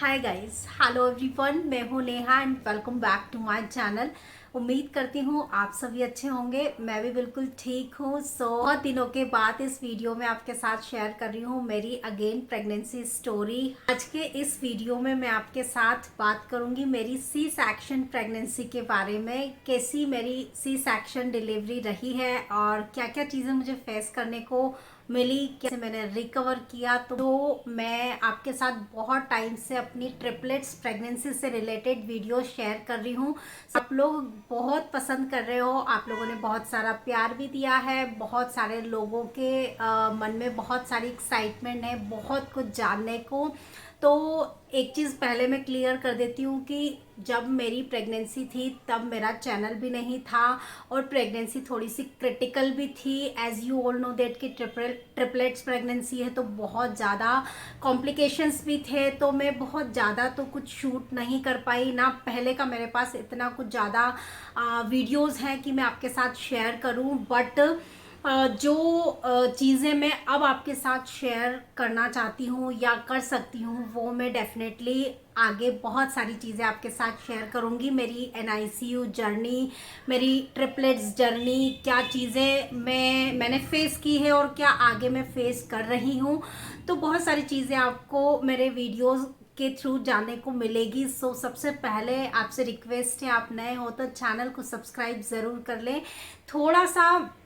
Hi guys, hello everyone. मैं हूँ Neha and welcome back to my channel. उम्मीद करती हूँ आप सभी अच्छे होंगे। मैं भी बिल्कुल ठीक हूँ। बहुत दिनों के बाद इस वीडियो में आपके साथ शेयर कर रही हूँ मेरी अगेन प्रेगनेंसी स्टोरी। आज के इस वीडियो में मैं आपके साथ बात करूँगी मेरी सी सेक्शन प्रेगनेंसी के बारे में। कैसी मेरी सी सेक्शन डिलीवरी रही है और क्या क्या चीज़ें मुझे फेस करने को मिली, कैसे मैंने रिकवर किया। तो मैं आपके साथ बहुत टाइम से अपनी ट्रिपलेट्स प्रेगनेंसी से रिलेटेड वीडियो शेयर कर रही हूँ। आप लोग बहुत पसंद कर रहे हो, आप लोगों ने बहुत सारा प्यार भी दिया है। बहुत सारे लोगों के मन में बहुत सारी एक्साइटमेंट है बहुत कुछ जानने को। तो एक चीज़ पहले मैं क्लियर कर देती हूँ कि जब मेरी प्रेगनेंसी थी तब मेरा चैनल भी नहीं था और प्रेगनेंसी थोड़ी सी क्रिटिकल भी थी। As you all know that कि ट्रिपलेट्स प्रेगनेंसी है तो बहुत ज़्यादा कॉम्प्लिकेशंस भी थे। तो मैं बहुत ज़्यादा तो कुछ शूट नहीं कर पाई ना। पहले का मेरे पास इतना कुछ ज़्यादा वीडियोज़ हैं कि मैं आपके साथ शेयर करूँ। बट जो चीज़ें मैं अब आपके साथ शेयर करना चाहती हूँ या कर सकती हूँ वो मैं डेफिनेटली आगे बहुत सारी चीज़ें आपके साथ शेयर करूँगी। मेरी NICU जर्नी, मेरी ट्रिपलेट्स जर्नी, क्या चीज़ें मैंने फेस की है और क्या आगे मैं फेस कर रही हूँ। तो बहुत सारी चीज़ें आपको मेरे वीडियोज़ के थ्रू जानने को मिलेगी। सो सबसे पहले आपसे रिक्वेस्ट है, आप नए हो तो चैनल को सब्सक्राइब ज़रूर कर लें। थोड़ा सा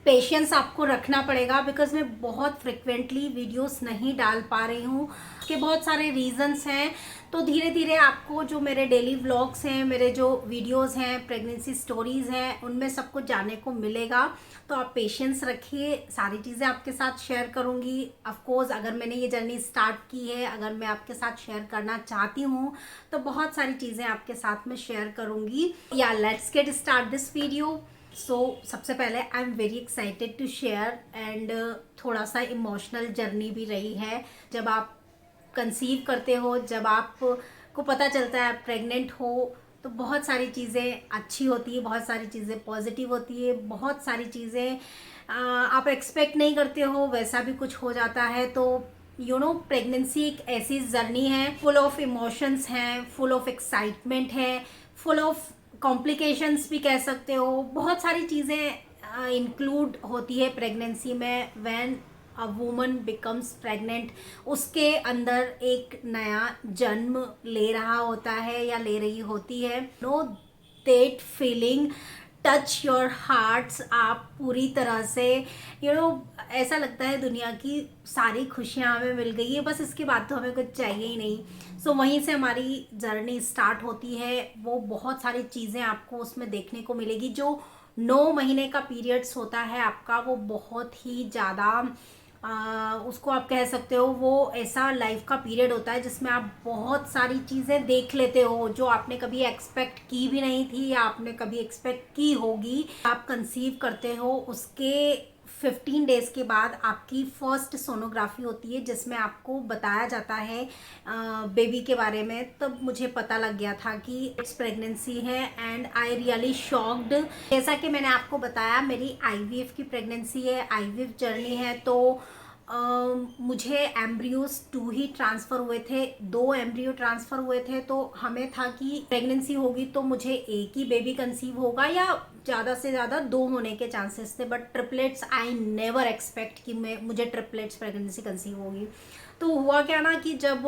पेशेंस आपको रखना पड़ेगा बिकॉज मैं बहुत फ्रिक्वेंटली वीडियोस नहीं डाल पा रही हूँ। के बहुत सारे रीजंस हैं। तो धीरे धीरे आपको जो मेरे डेली व्लॉग्स हैं, मेरे जो वीडियोस हैं, प्रेगनेंसी स्टोरीज हैं, उनमें सब कुछ जानने को मिलेगा। तो आप पेशेंस रखिए, सारी चीज़ें आपके साथ शेयर करूँगी। ऑफकोर्स अगर मैंने ये जर्नी स्टार्ट की है, अगर मैं आपके साथ शेयर करना चाहती हूँ तो बहुत सारी चीज़ें आपके साथ में शेयर करूँगी। या let's get start this video. सबसे पहले I am very excited to share and थोड़ा सा इमोशनल जर्नी भी रही है। जब आप कंसीव करते हो, जब आपको पता चलता है आप प्रेग्नेंट हो, तो बहुत सारी चीज़ें अच्छी होती है, बहुत सारी चीज़ें पॉजिटिव होती है, बहुत सारी चीज़ें आप एक्सपेक्ट नहीं करते हो वैसा भी कुछ हो जाता है। तो प्रेगनेंसी एक ऐसी जर्नी है, फुल ऑफ इमोशंस हैं, फुल ऑफ एक्साइटमेंट है, फुल ऑफ कॉम्प्लिकेशंस भी कह सकते हो। बहुत सारी चीज़ें इंक्लूड होती है प्रेगनेंसी में। When a woman becomes pregnant, उसके अंदर एक नया जन्म ले रहा होता है या ले रही होती है। Know that feeling touch your hearts. आप पूरी तरह से ऐसा लगता है दुनिया की सारी खुशियाँ हमें मिल गई है, बस इसके बाद तो हमें कुछ चाहिए ही नहीं। वहीं से हमारी जर्नी स्टार्ट होती है। वो बहुत सारी चीज़ें आपको उसमें देखने को मिलेगी। जो 9 महीने का पीरियड्स होता है आपका, वो बहुत ही ज़्यादा उसको आप कह सकते हो वो ऐसा लाइफ का पीरियड होता है जिसमें आप बहुत सारी चीज़ें देख लेते हो जो आपने कभी एक्सपेक्ट की भी नहीं थी या आपने कभी एक्सपेक्ट की होगी। आप कंसीव करते हो, उसके 15 डेज के बाद आपकी फर्स्ट सोनोग्राफी होती है जिसमें आपको बताया जाता है बेबी के बारे में। तब मुझे पता लग गया था कि इट्स प्रेगनेंसी है एंड आई रियली शॉक्ड। जैसा कि मैंने आपको बताया मेरी IVF की प्रेगनेंसी है, IVF जर्नी है। तो मुझे एम्ब्रियोज 2 ही ट्रांसफ़र हुए थे, 2 एम्ब्रियो ट्रांसफ़र हुए थे। तो हमें था कि प्रेगनेंसी होगी तो मुझे एक ही बेबी कंसीव होगा या ज़्यादा से ज़्यादा 2 होने के चांसेस थे। But triplets I never expect कि मुझे ट्रिपलेट्स प्रेगनेंसी कंसीव होगी। तो हुआ क्या ना कि जब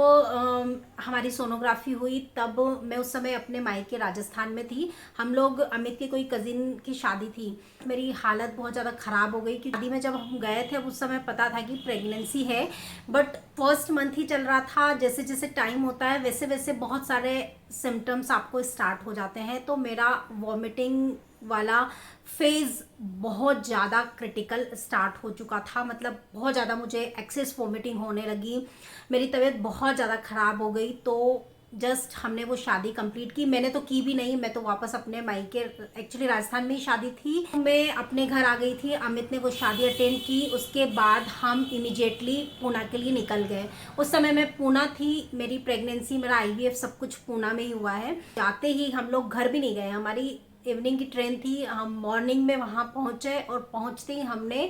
हमारी सोनोग्राफी हुई तब मैं उस समय अपने मायके राजस्थान में थी। हम लोग अमित के कोई कज़िन की शादी थी। मेरी हालत बहुत ज़्यादा ख़राब हो गई कि शादी में जब हम गए थे उस समय पता था कि प्रेगनेंसी है, बट फर्स्ट मंथ ही चल रहा था। जैसे जैसे टाइम होता है वैसे वैसे बहुत सारे सिम्टम्स आपको स्टार्ट हो जाते हैं। तो मेरा वॉमिटिंग वाला फेज़ बहुत ज़्यादा क्रिटिकल स्टार्ट हो चुका था। मतलब बहुत ज़्यादा मुझे एक्सेस वॉमिटिंग होने लगी, मेरी तबीयत बहुत ज़्यादा ख़राब हो गई। तो जस्ट हमने वो शादी कंप्लीट की। मैंने तो की भी नहीं, मैं तो वापस अपने मायके, एक्चुअली राजस्थान में ही शादी थी, मैं अपने घर आ गई थी। अमित ने वो शादी अटेंड की, उसके बाद हम इमिजिएटली पूना के लिए निकल गए। उस समय मैं पूना थी, मेरी प्रेगनेंसी, मेरा IVF सब कुछ पूना में ही हुआ है। जाते ही हम लोग घर भी नहीं गए, हमारी इवनिंग की ट्रेन थी, हम मॉर्निंग में वहाँ पहुँचे और पहुँचते ही हमने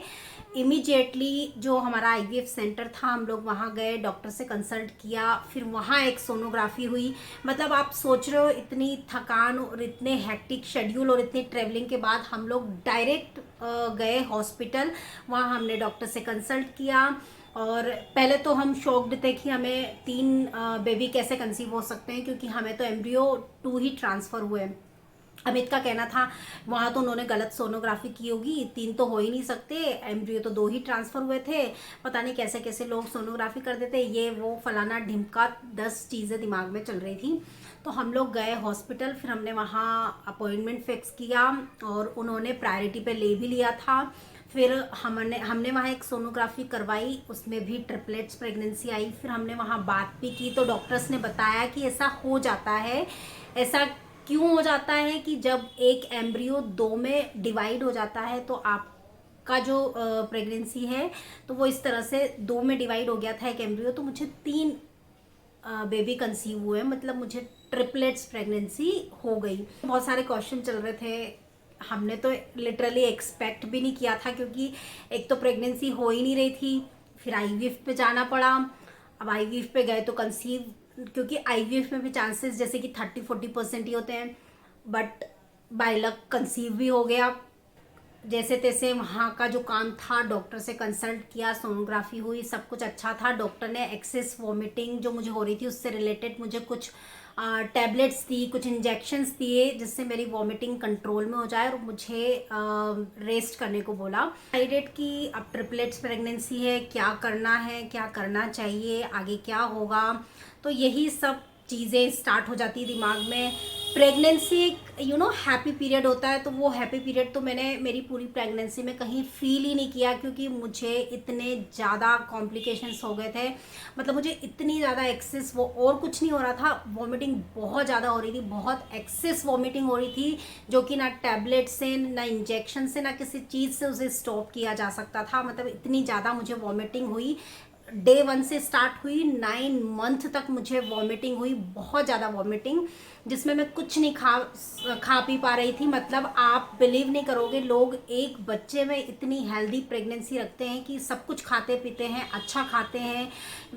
इमीडिएटली जो हमारा आईवीएफ सेंटर था हम लोग वहाँ गए, डॉक्टर से कंसल्ट किया, फिर वहाँ एक सोनोग्राफी हुई। मतलब आप सोच रहे हो इतनी थकान और इतने हेक्टिक शेड्यूल और इतनी ट्रैवलिंग के बाद हम लोग डायरेक्ट गए हॉस्पिटल। वहाँ हमने डॉक्टर से कंसल्ट किया और पहले तो हम शॉक्ड थे कि हमें 3 बेबी कैसे कंसीव हो सकते हैं, क्योंकि हमें तो एम्ब्रियो 2 ही ट्रांसफ़र हुए। अमित का कहना था वहाँ तो उन्होंने गलत सोनोग्राफी की होगी, 3 तो हो ही नहीं सकते, एम्ब्रियो तो 2 ही ट्रांसफ़र हुए थे, पता नहीं कैसे कैसे लोग सोनोग्राफी कर देते, ये वो फलाना ढिमका 10 चीज़ें दिमाग में चल रही थी। तो हम लोग गए हॉस्पिटल, फिर हमने वहाँ अपॉइंटमेंट फिक्स किया और उन्होंने प्रायोरिटी पे ले भी लिया था। फिर हमने वहाँ एक सोनोग्राफी करवाई, उसमें भी ट्रिपलेट्स प्रेगनेंसी आई। फिर हमने वहाँ बात भी की तो डॉक्टर्स ने बताया कि ऐसा हो जाता है। ऐसा क्यों हो जाता है कि जब एक एम्ब्रियो 2 में डिवाइड हो जाता है तो आपका जो प्रेगनेंसी है तो वो इस तरह से 2 में डिवाइड हो गया था एक एम्ब्रियो, तो मुझे 3 बेबी कंसीव हुए, मतलब मुझे ट्रिपलेट्स प्रेगनेंसी हो गई। बहुत सारे क्वेश्चन चल रहे थे, हमने तो लिटरली एक्सपेक्ट भी नहीं किया था, क्योंकि एक तो प्रेगनेंसी हो ही नहीं रही थी, फिर आईवीएफ पे जाना पड़ा। अब आईवीएफ पे गए तो कंसीव, क्योंकि आईवीएफ में भी चांसेस जैसे कि 30-40% ही होते हैं, बट बाय लक कंसीव भी हो गया। जैसे तैसे वहाँ का जो काम था, डॉक्टर से कंसल्ट किया, सोनोग्राफी हुई, सब कुछ अच्छा था। डॉक्टर ने एक्सेस वॉमिटिंग जो मुझे हो रही थी उससे रिलेटेड मुझे कुछ टैबलेट्स दी, कुछ इंजेक्शंस दिए जिससे मेरी वॉमिटिंग कंट्रोल में हो जाए, और मुझे रेस्ट करने को बोला। डिसाइडेड कि अब ट्रिपलेट्स प्रेगनेंसी है, क्या करना है, क्या करना चाहिए, आगे क्या होगा, तो यही सब चीज़ें स्टार्ट हो जाती है दिमाग में। प्रेगनेंसी एक हैप्पी पीरियड होता है, तो वो हैप्पी पीरियड तो मैंने मेरी पूरी प्रेगनेंसी में कहीं फील ही नहीं किया, क्योंकि मुझे इतने ज़्यादा कॉम्प्लिकेशंस हो गए थे। मतलब मुझे इतनी ज़्यादा एक्सेस, वो और कुछ नहीं हो रहा था, वॉमिटिंग बहुत ज़्यादा हो रही थी, बहुत एक्सेस वॉमिटिंग हो रही थी, जो कि ना टैबलेट से, ना इंजेक्शन से, ना किसी चीज़ से उसे स्टॉप किया जा सकता था। मतलब इतनी ज़्यादा मुझे वॉमिटिंग हुई, डे 1 से स्टार्ट हुई, 9 मंथ तक मुझे वॉमिटिंग हुई, बहुत ज़्यादा वॉमिटिंग, जिसमें मैं कुछ नहीं खा पी पा रही थी। मतलब आप बिलीव नहीं करोगे, लोग एक बच्चे में इतनी हेल्दी प्रेगनेंसी रखते हैं कि सब कुछ खाते पीते हैं, अच्छा खाते हैं,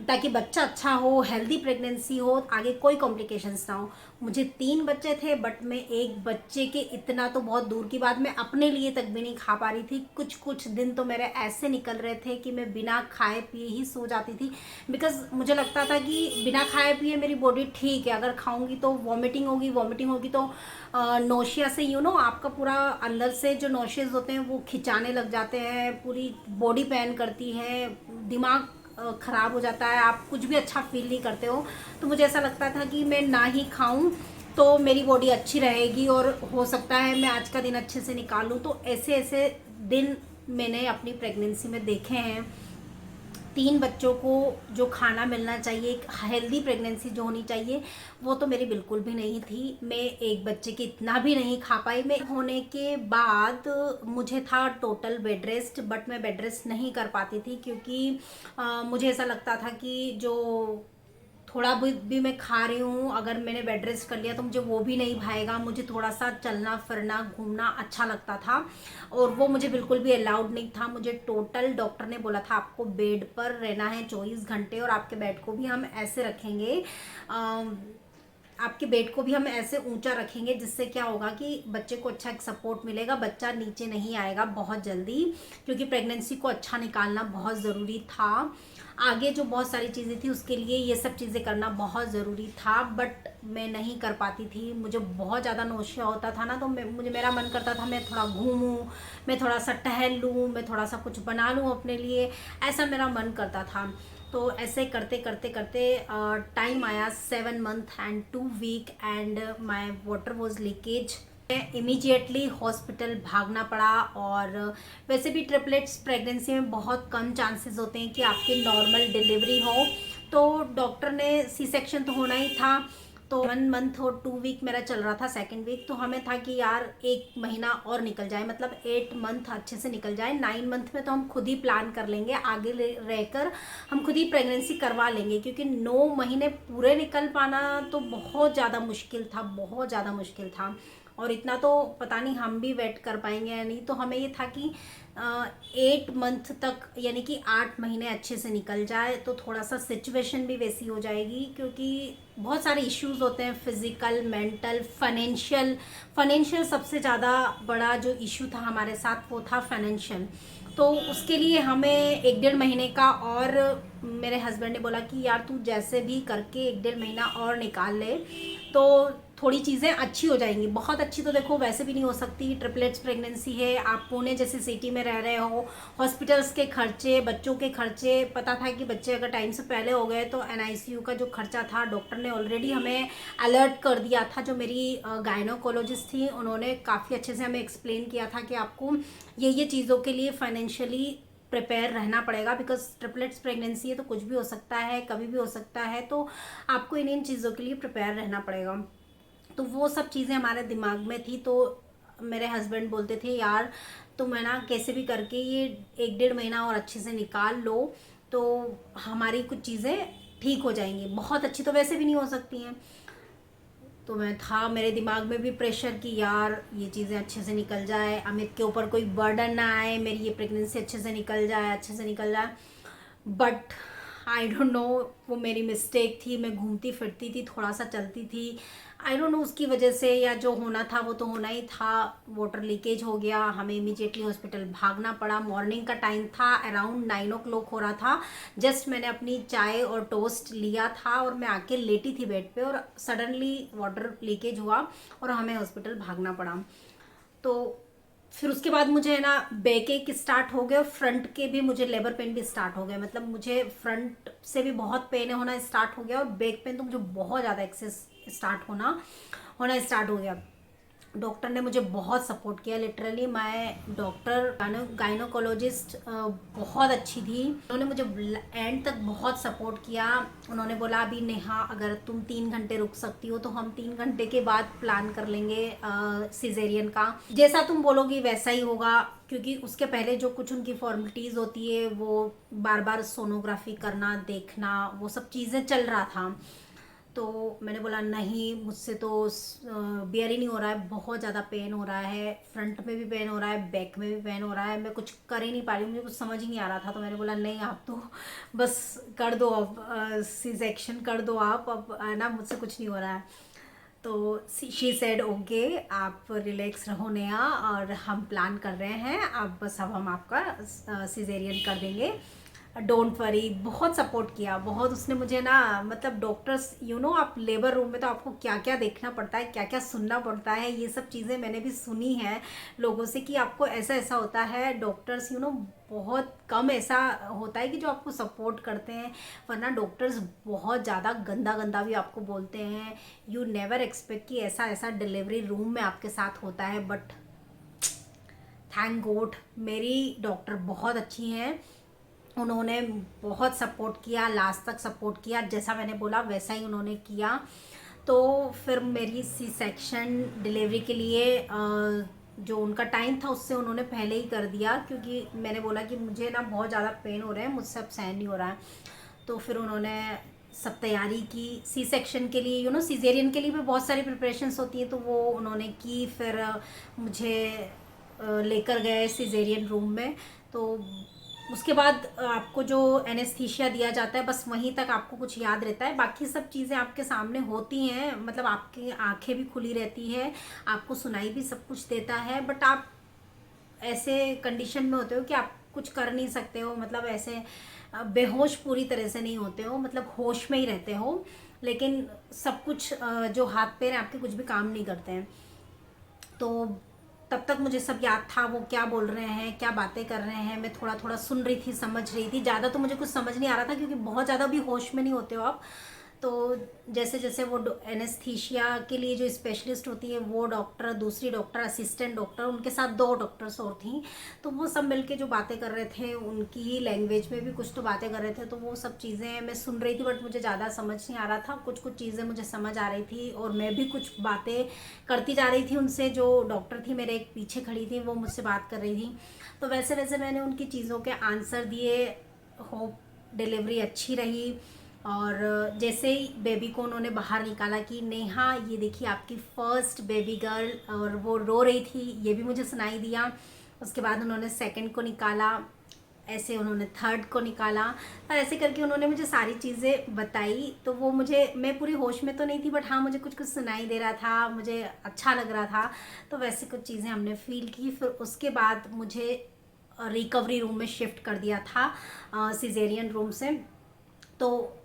ताकि बच्चा अच्छा हो, हेल्दी प्रेगनेंसी हो, आगे कोई कॉम्प्लिकेशंस ना हो। मुझे 3 बच्चे थे, बट मैं एक बच्चे के इतना तो बहुत दूर की बात, मैं अपने लिए तक भी नहीं खा पा रही थी। कुछ कुछ दिन तो मेरे ऐसे निकल रहे थे कि मैं बिना खाए पिए ही सो जाती थी, बिकॉज मुझे लगता था कि बिना खाए पिए मेरी बॉडी ठीक है, अगर खाऊंगी तो वॉमिटिंग होगी तो नोशिया से आपका पूरा अंदर से जो नोशियस होते हैं वो खिंचाने लग जाते हैं, पूरी बॉडी पेन करती है, दिमाग ख़राब हो जाता है, आप कुछ भी अच्छा फील नहीं करते हो। तो मुझे ऐसा लगता था कि मैं ना ही खाऊं तो मेरी बॉडी अच्छी रहेगी और हो सकता है मैं आज का दिन अच्छे से निकालूं। तो ऐसे ऐसे दिन मैंने अपनी प्रेगनेंसी में देखे हैं। 3 बच्चों को जो खाना मिलना चाहिए, एक हेल्दी प्रेगनेंसी जो होनी चाहिए, वो तो मेरी बिल्कुल भी नहीं थी। मैं एक बच्चे की इतना भी नहीं खा पाई। मैं होने के बाद मुझे था टोटल बेड रेस्ट, बट मैं बेड रेस्ट नहीं कर पाती थी, क्योंकि मुझे ऐसा लगता था कि जो थोड़ा भी मैं खा रही हूँ, अगर मैंने बेड रेस्ट कर लिया तो मुझे वो भी नहीं भाएगा। मुझे थोड़ा सा चलना फिरना घूमना अच्छा लगता था, और वो मुझे बिल्कुल भी अलाउड नहीं था। मुझे टोटल डॉक्टर ने बोला था आपको बेड पर रहना है 24 घंटे, और आपके बेड को भी हम ऐसे रखेंगे, आपके बेड को भी हम ऐसे ऊंचा रखेंगे, जिससे क्या होगा कि बच्चे को अच्छा एक सपोर्ट मिलेगा, बच्चा नीचे नहीं आएगा बहुत जल्दी, क्योंकि प्रेगनेंसी को अच्छा निकालना बहुत ज़रूरी था। आगे जो बहुत सारी चीज़ें थी उसके लिए ये सब चीज़ें करना बहुत ज़रूरी था, बट मैं नहीं कर पाती थी। मुझे बहुत ज़्यादा नौशिया होता था ना, तो मेरा मन करता था मैं थोड़ा घूमूं, मैं थोड़ा सा टहल लूँ, मैं थोड़ा सा कुछ बना लूँ अपने लिए, ऐसा मेरा मन करता था। तो ऐसे करते करते करते टाइम आया 7 month and 2 week and my water was leakage. Immediately hospital भागना पड़ा। और वैसे भी ट्रिपलेट्स प्रेगनेंसी में बहुत कम चांसेस होते हैं कि आपकी नॉर्मल डिलीवरी हो, तो डॉक्टर ने सी सेक्शन तो होना ही था। तो 1 मंथ और 2 वीक मेरा चल रहा था, सेकेंड वीक, तो हमें था कि यार 1 महीना और निकल जाए, मतलब 8 मंथ अच्छे से निकल जाए। 9 मंथ में तो हम खुद ही प्लान कर लेंगे, आगे रहकर हम खुद ही प्रेगनेंसी करवा लेंगे, क्योंकि 9 महीने पूरे निकल पाना तो बहुत ज़्यादा मुश्किल था, बहुत ज़्यादा मुश्किल था। और इतना तो पता नहीं हम भी वेट कर पाएंगे या नहीं। तो हमें ये था कि 8 मंथ तक यानी कि 8 महीने अच्छे से निकल जाए तो थोड़ा सा सिचुएशन भी वैसी हो जाएगी, क्योंकि बहुत सारे इश्यूज होते हैं, फिजिकल, मेंटल, फाइनेंशियल सबसे ज़्यादा बड़ा जो इशू था हमारे साथ वो था फाइनेंशियल। तो उसके लिए हमें 1-1.5 महीने का, और मेरे हस्बैंड ने बोला कि यार तू जैसे भी करके 1-1.5 महीना और निकाल ले तो थोड़ी चीज़ें अच्छी हो जाएंगी। बहुत अच्छी तो देखो वैसे भी नहीं हो सकती, ट्रिपलेट्स प्रेगनेंसी है, आप पुणे जैसी सिटी में रह रहे हो, हॉस्पिटल्स के खर्चे, बच्चों के खर्चे, पता था कि बच्चे अगर टाइम से पहले हो गए तो NICU का जो खर्चा था, डॉक्टर ने ऑलरेडी हमें अलर्ट कर दिया था। जो मेरी गायनोकोलॉजिस्ट थी उन्होंने काफ़ी अच्छे से हमें एक्सप्लेन किया था कि आपको ये चीज़ों के लिए फाइनेंशियली प्रिपेयर रहना पड़ेगा, बिकॉज ट्रिपलेट्स प्रेगनेंसी है तो कुछ भी हो सकता है, कभी भी हो सकता है, तो आपको इन चीज़ों के लिए प्रिपेयर रहना पड़ेगा। तो वो सब चीज़ें हमारे दिमाग में थी। तो मेरे हस्बैंड बोलते थे यार तुम है ना कैसे भी करके ये 1-1.5 महीना और अच्छे से निकाल लो तो हमारी कुछ चीज़ें ठीक हो जाएंगी। बहुत अच्छी तो वैसे भी नहीं हो सकती हैं। तो मैं था, मेरे दिमाग में भी प्रेशर कि यार ये चीज़ें अच्छे से निकल जाए, अमित के ऊपर कोई बर्डन ना आए, मेरी ये प्रेगनेंसी अच्छे से निकल जाए, अच्छे से निकल जाए। बट आई डोंट नो, वो मेरी मिस्टेक थी। मैं घूमती फिरती थी, थोड़ा सा चलती थी, आई डोंट नो उसकी वजह से, या जो होना था वो तो होना ही था। वाटर लीकेज हो गया, हमें इमीडिएटली हॉस्पिटल भागना पड़ा। मॉर्निंग का टाइम था, अराउंड 9 o'clock हो रहा था। जस्ट मैंने अपनी चाय और टोस्ट लिया था और मैं आके लेटी थी बेड पे, और सडनली वाटर लीकेज हुआ और हमें हॉस्पिटल भागना पड़ा। तो फिर उसके बाद मुझे है ना बैक एक स्टार्ट हो गए, और फ्रंट के भी मुझे लेबर पेन भी स्टार्ट हो गए। मतलब मुझे फ्रंट से भी बहुत पेन होना स्टार्ट हो गया, और बैक पेन तो मुझे बहुत ज़्यादा एक्सेस स्टार्ट होना स्टार्ट हो गया। डॉक्टर ने मुझे बहुत सपोर्ट किया, लिटरली। मैं डॉक्टर गायनोकोलॉजिस्ट बहुत अच्छी थी, उन्होंने मुझे एंड तक बहुत सपोर्ट किया। उन्होंने बोला अभी नेहा अगर तुम 3 घंटे रुक सकती हो तो हम 3 घंटे के बाद प्लान कर लेंगे सिजेरियन का, जैसा तुम बोलोगी वैसा ही होगा। क्योंकि उसके पहले जो कुछ उनकी फॉर्मेलिटीज़ होती है, वो बार बार सोनोग्राफी करना, देखना, वो सब चीज़ें चल रहा था। तो मैंने बोला नहीं, मुझसे तो बियर ही नहीं हो रहा है, बहुत ज़्यादा पेन हो रहा है, फ्रंट में भी पेन हो रहा है, बैक में भी पेन हो रहा है, मैं कुछ कर ही नहीं पा रही हूँ, मुझे कुछ समझ ही नहीं आ रहा था। तो मैंने बोला नहीं, आप तो बस कर दो, अब सी सेक्शन कर दो आप, अब है ना मुझसे कुछ नहीं हो रहा है। तो शी सेड ओके, आप रिलैक्स रहो नेहा, और हम प्लान कर रहे हैं, अब बस अब हम आपका सिजेरियन कर देंगे, डोंट वरी। बहुत सपोर्ट किया, बहुत उसने मुझे ना, मतलब डॉक्टर्स आप लेबर रूम में तो आपको क्या क्या देखना पड़ता है, क्या क्या सुनना पड़ता है, ये सब चीज़ें मैंने भी सुनी है लोगों से कि आपको ऐसा ऐसा होता है। डॉक्टर्स बहुत कम ऐसा होता है कि जो आपको सपोर्ट करते हैं, वरना डॉक्टर्स बहुत ज़्यादा गंदा गंदा भी आपको बोलते हैं। यू नेवर एक्सपेक्ट कि ऐसा ऐसा डिलीवरी रूम में आपके साथ होता है। बट थैंक गॉड मेरी डॉक्टर बहुत अच्छी हैं, उन्होंने बहुत सपोर्ट किया, लास्ट तक सपोर्ट किया, जैसा मैंने बोला वैसा ही उन्होंने किया। तो फिर मेरी सी सेक्शन डिलीवरी के लिए जो उनका टाइम था उससे उन्होंने पहले ही कर दिया, क्योंकि मैंने बोला कि मुझे ना बहुत ज़्यादा पेन हो रहे हैं, मुझसे अब सहन नहीं हो रहा है। तो फिर उन्होंने सब तैयारी की सी सेक्शन के लिए, सीजेरियन के लिए भी बहुत सारी प्रिपरेशंस होती हैं, तो वो उन्होंने की। फिर मुझे लेकर गए सीजेरियन रूम में। तो उसके बाद आपको जो एनेस्थीसिया दिया जाता है, बस वहीं तक आपको कुछ याद रहता है, बाकी सब चीज़ें आपके सामने होती हैं, मतलब आपकी आंखें भी खुली रहती है, आपको सुनाई भी सब कुछ देता है। बट आप ऐसे कंडीशन में होते हो कि आप कुछ कर नहीं सकते हो, मतलब ऐसे बेहोश पूरी तरह से नहीं होते हो, मतलब होश में ही रहते हो, लेकिन सब कुछ जो हाथ पैर हैं आपके कुछ भी काम नहीं करते हैं। तो तब तक मुझे सब याद था, वो क्या बोल रहे हैं, क्या बातें कर रहे हैं, मैं थोड़ा थोड़ा सुन रही थी, समझ रही थी। ज़्यादा तो मुझे कुछ समझ नहीं आ रहा था, क्योंकि बहुत ज़्यादा भी होश में नहीं होते हो आप। तो जैसे जैसे वो एनेस्थीसिया के लिए जो स्पेशलिस्ट होती है, वो डॉक्टर, दूसरी डॉक्टर, असिस्टेंट डॉक्टर, उनके साथ 2 डॉक्टर्स और थी, तो वो सब मिलके जो बातें कर रहे थे, उनकी ही लैंग्वेज में भी कुछ तो बातें कर रहे थे, तो वो सब चीज़ें मैं सुन रही थी। बट मुझे ज़्यादा समझ नहीं आ रहा था, कुछ कुछ चीज़ें मुझे समझ आ रही थी, और मैं भी कुछ बातें करती जा रही थी उनसे। जो डॉक्टर थी मेरे एक पीछे खड़ी थी, वो मुझसे बात कर रही थी, तो वैसे वैसे मैंने उनकी चीज़ों के आंसर दिए। होप डिलीवरी अच्छी रही, और जैसे ही बेबी को उन्होंने बाहर निकाला कि नेहा ये देखिए आपकी फ़र्स्ट बेबी गर्ल, और वो रो रही थी, ये भी मुझे सुनाई दिया। उसके बाद उन्होंने सेकंड को निकाला, ऐसे उन्होंने थर्ड को निकाला, और ऐसे करके उन्होंने मुझे सारी चीज़ें बताई। तो वो मैं पूरी होश में तो नहीं थी, बट हाँ मुझे कुछ कुछ सुनाई दे रहा था, मुझे अच्छा लग रहा था। तो वैसे कुछ चीज़ें हमने फील की। फिर उसके बाद मुझे रिकवरी रूम में शिफ्ट कर दिया था, सिजेरियन रूम से। तो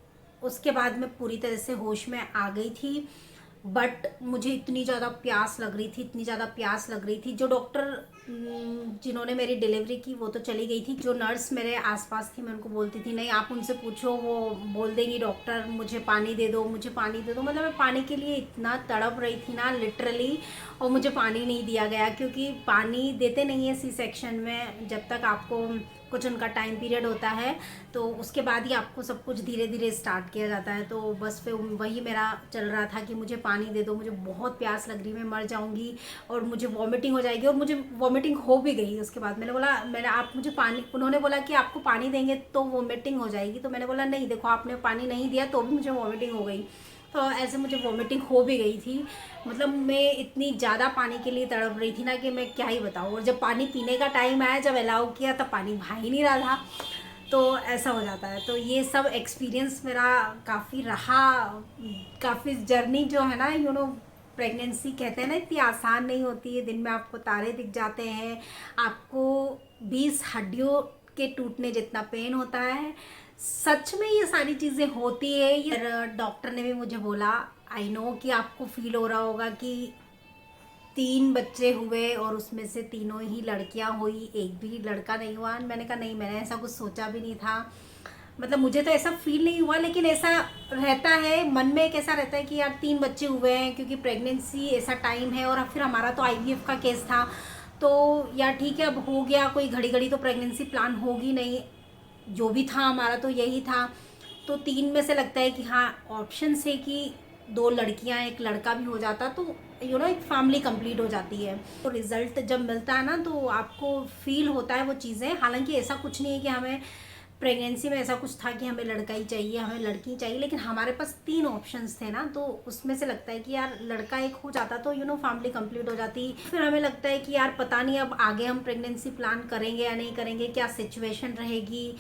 उसके बाद मैं पूरी तरह से होश में आ गई थी, बट मुझे इतनी ज़्यादा प्यास लग रही थी, इतनी ज़्यादा प्यास लग रही थी। जो डॉक्टर जिन्होंने मेरी डिलीवरी की वो तो चली गई थी, जो नर्स मेरे आसपास थी मैं उनको बोलती थी नहीं आप उनसे पूछो, वो बोल देंगी डॉक्टर मुझे पानी दे दो, मुझे पानी दे दो। मतलब मैं पानी के लिए इतना तड़प रही थी ना लिटरली, और मुझे पानी नहीं दिया गया, क्योंकि पानी देते नहीं है सी सेक्शन में जब तक आपको कुछ उनका टाइम पीरियड होता है, तो उसके बाद ही आपको सब कुछ धीरे धीरे स्टार्ट किया जाता है। तो बस फिर वही मेरा चल रहा था कि मुझे पानी दे दो, मुझे बहुत प्यास लग रही, मैं मर जाऊंगी और मुझे वॉमिटिंग हो जाएगी। और मुझे वॉमिटिंग हो भी गई। उसके बाद मैंने आप मुझे पानी, उन्होंने बोला कि आपको पानी देंगे तो वॉमिटिंग हो जाएगी। तो मैंने बोला नहीं देखो आपने पानी नहीं दिया तो भी मुझे वॉमिटिंग हो गई। तो ऐसे मुझे वॉमिटिंग हो भी गई थी। मतलब मैं इतनी ज़्यादा पानी के लिए तड़प रही थी ना कि मैं क्या ही बताऊँ। और जब पानी पीने का टाइम आया, जब अलाउ किया तब पानी भा ही नहीं रहा था। तो ऐसा हो जाता है। तो ये सब एक्सपीरियंस मेरा काफ़ी रहा, काफ़ी जर्नी जो है ना प्रेगनेंसी कहते हैं ना इतनी आसान नहीं होती है। दिन में आपको तारे दिख जाते हैं, आपको 20 हड्डियों के टूटने जितना पेन होता है। सच में ये सारी चीज़ें होती है। ये डॉक्टर ने भी मुझे बोला, आई नो कि आपको फील हो रहा होगा कि 3 बच्चे हुए और उसमें से तीनों ही लड़कियां हुई, एक भी लड़का नहीं हुआ। मैंने कहा नहीं, मैंने ऐसा कुछ सोचा भी नहीं था। मतलब मुझे तो ऐसा फील नहीं हुआ, लेकिन ऐसा रहता है मन में, एक ऐसा रहता है कि यार 3 बच्चे हुए हैं, क्योंकि प्रेगनेंसी ऐसा टाइम है। और फिर हमारा तो आईवीएफ का केस था, तो यार ठीक है अब हो गया, कोई घड़ी घड़ी तो प्रेगनेंसी प्लान होगी नहीं, जो भी था हमारा तो यही था। तो 3 में से लगता है कि हाँ ऑप्शन है कि 2 लड़कियां एक लड़का भी हो जाता तो एक फैमिली कंप्लीट हो जाती है। तो रिजल्ट जब मिलता है ना तो आपको फील होता है वो चीज़ें। हालांकि ऐसा कुछ नहीं है कि हमें प्रेगनेंसी में ऐसा कुछ था कि हमें लड़का ही चाहिए, हमें लड़की चाहिए, लेकिन हमारे पास 3 ऑप्शंस थे ना, तो उसमें से लगता है कि यार लड़का एक हो जाता तो फैमिली कंप्लीट हो जाती। फिर हमें लगता है कि यार पता नहीं अब आगे हम प्रेगनेंसी प्लान करेंगे या नहीं करेंगे, क्या सिचुएशन रहेगी,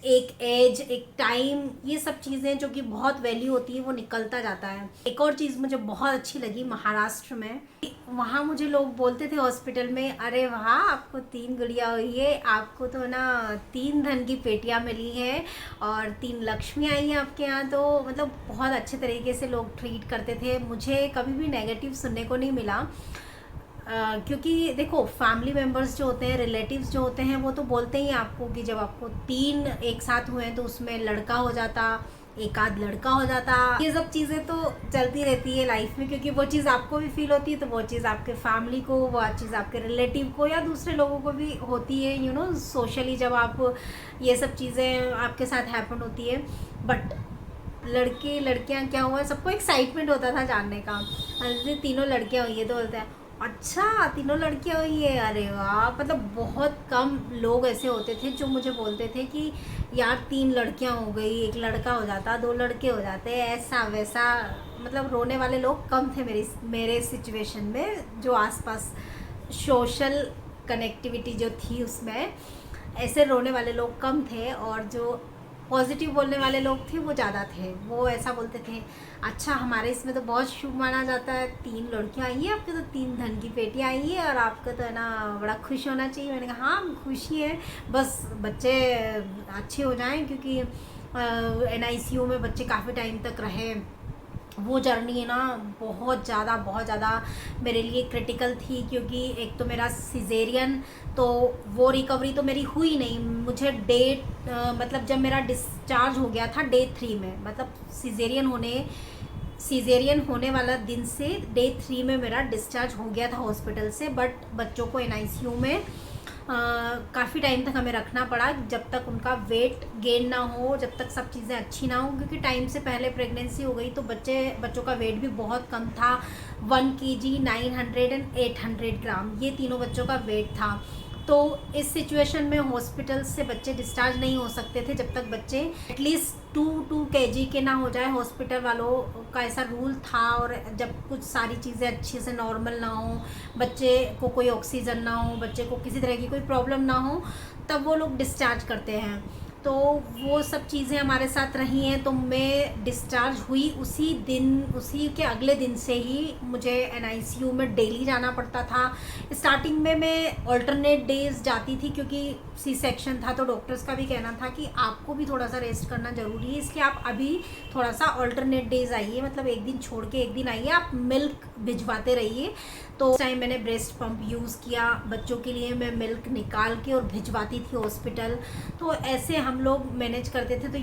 एक एज, एक टाइम, ये सब चीज़ें जो कि बहुत वैल्यू होती है वो निकलता जाता है। एक और चीज़ मुझे बहुत अच्छी लगी महाराष्ट्र में, वहाँ मुझे लोग बोलते थे हॉस्पिटल में, अरे वाह आपको 3 गुड़िया हुई है, आपको तो ना 3 धन की पेटियाँ मिली हैं और 3 लक्ष्मी आई हैं आपके यहाँ। तो मतलब बहुत अच्छे तरीके से लोग ट्रीट करते थे। मुझे कभी भी नेगेटिव सुनने को नहीं मिला। क्योंकि देखो फैमिली मेम्बर्स जो होते हैं, रिलेटिव्स जो होते हैं, वो तो बोलते ही आपको कि जब आपको 3 एक साथ हुए हैं तो उसमें लड़का हो जाता, एक आध लड़का हो जाता। ये सब चीज़ें तो चलती रहती है लाइफ में, क्योंकि वो चीज़ आपको भी फील होती है, तो वो चीज़ आपके फैमिली को, वो चीज़ आपके रिलेटिव को या दूसरे लोगों को भी होती है। सोशली जब आप ये सब चीज़ें आपके साथ हैपन होती है। बट लड़के लड़कियां क्या हुआ, सबको एक्साइटमेंट होता था जानने का। जैसे तीनों लड़कियां हुई है तो बोलते हैं अच्छा 3 लड़कियां हुई है, अरे वाह। मतलब बहुत कम लोग ऐसे होते थे जो मुझे बोलते थे कि यार 3 लड़कियां हो गई, एक लड़का हो जाता, 2 लड़के हो जाते, ऐसा वैसा। मतलब रोने वाले लोग कम थे मेरे सिचुएशन में, जो आसपास सोशल कनेक्टिविटी जो थी उसमें ऐसे रोने वाले लोग कम थे, और जो पॉजिटिव बोलने वाले लोग थे वो ज़्यादा थे। वो ऐसा बोलते थे अच्छा हमारे इसमें तो बहुत शुभ माना जाता है, 3 लड़कियां आई है आपके, तो 3 धन की पेटियाँ आई है और आपका तो है ना बड़ा खुश होना चाहिए। मैंने कहा हाँ खुशी है, बस बच्चे अच्छे हो जाएं, क्योंकि NICU में बच्चे काफ़ी टाइम तक रहे। वो जर्नी है ना बहुत ज़्यादा मेरे लिए क्रिटिकल थी, क्योंकि एक तो मेरा सिजेरियन, तो वो रिकवरी तो मेरी हुई नहीं। मुझे मतलब जब मेरा डिस्चार्ज हो गया था डे 3 में, मतलब सिजेरियन होने वाला दिन से डे 3 में मेरा डिस्चार्ज हो गया था हॉस्पिटल से। बट बच्चों को NICU में काफ़ी टाइम तक हमें रखना पड़ा, जब तक उनका वेट गेन ना हो, जब तक सब चीज़ें अच्छी ना हो, क्योंकि टाइम से पहले प्रेगनेंसी हो गई तो बच्चों का वेट भी बहुत कम था। 1 kg 900 एंड 800 ग्राम, ये तीनों बच्चों का वेट था। तो इस सिचुएशन में हॉस्पिटल से बच्चे डिस्चार्ज नहीं हो सकते थे जब तक बच्चे एटलीस्ट 2 kg के ना हो जाए। हॉस्पिटल वालों का ऐसा रूल था, और जब कुछ सारी चीज़ें अच्छे से नॉर्मल ना हो, बच्चे को कोई ऑक्सीजन ना हो, बच्चे को किसी तरह की कोई प्रॉब्लम ना हो, तब वो लोग डिस्चार्ज करते हैं। तो वो सब चीज़ें हमारे साथ रही हैं। तो मैं डिस्चार्ज हुई उसी दिन, उसी के अगले दिन से ही मुझे NICU में डेली जाना पड़ता था। स्टार्टिंग में मैं ऑल्टरनेट डेज जाती थी, क्योंकि सी सेक्शन था, तो डॉक्टर्स का भी कहना था कि आपको भी थोड़ा सा रेस्ट करना ज़रूरी है, इसलिए आप अभी थोड़ा सा ऑल्टरनेट डेज आइए, मतलब एक दिन छोड़ के एक दिन आइए, आप मिल्क भिजवाते रहिए। तो उस टाइम मैंने ब्रेस्ट पंप यूज़ किया बच्चों के लिए, मैं मिल्क निकाल के और भिजवाती थी हॉस्पिटल। तो ऐसे हम लोग मैनेज करते थे। तो